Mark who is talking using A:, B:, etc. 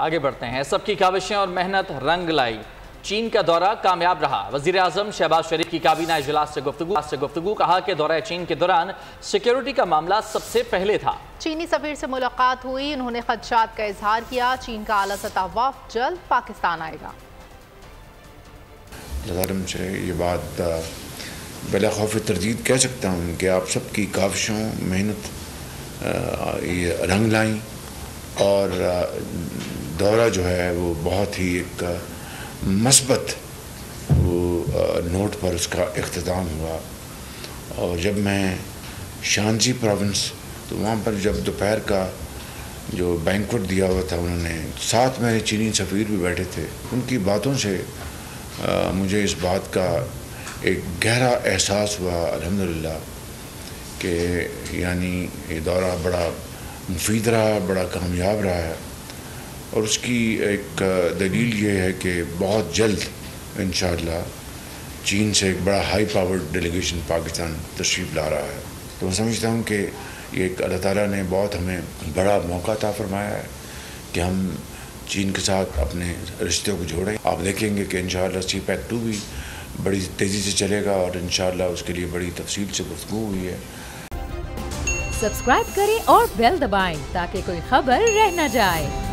A: आगे बढ़ते हैं। सबकी काविशें और मेहनत रंग लाई। चीन का दौरा कामयाब रहा। वजीर आजम शहबाज शरीफ की काबीना इजलास से गुफ्तगू कहा कि दौरा चीन के दौरान सिक्योरिटी का मामला सबसे पहले था।
B: चीनी सफीर से मुलाकात हुई, उन्होंने खदशात का इजहार किया। चीन का आला सतह वफ़द जल्द पाकिस्तान आएगा।
C: से ये बात बिला खौफ तरदीद कह सकता हूँ कि आप सबकी काविशों मेहनत ये रंग लाई और दौरा जो है वो बहुत ही एक मस्बत वो नोट पर उसका इख्तिताम हुआ। और जब मैं शांजी प्रोविंस तो वहाँ पर जब दोपहर का जो बैंक्वेट दिया हुआ था, उन्होंने साथ मेरे चीनी सफ़ीर भी बैठे थे। उनकी बातों से मुझे इस बात का एक गहरा एहसास हुआ अल्हम्दुलिल्लाह कि यानी ये दौरा बड़ा मुफीद रहा, बड़ा कामयाब रहा है। और उसकी एक दलील ये है कि बहुत जल्द इंशाअल्लाह चीन से एक बड़ा हाई पावर्ड डेलीगेशन पाकिस्तान तशरीफ़ ला रहा है। तो मैं समझता हूँ कि ये एक अल्लाह ताला ने बहुत हमें बड़ा मौका अता फरमाया है कि हम चीन के साथ अपने रिश्तों को जोड़ें। आप देखेंगे कि इंशाअल्लाह CPEC-2 भी बड़ी तेज़ी से चलेगा और इंशाअल्लाह उसके लिए बड़ी तफसील से गुफ्तगू हुई है।
D: सब्सक्राइब करें और बेल दबाएं ताकि कोई खबर रह न जाए।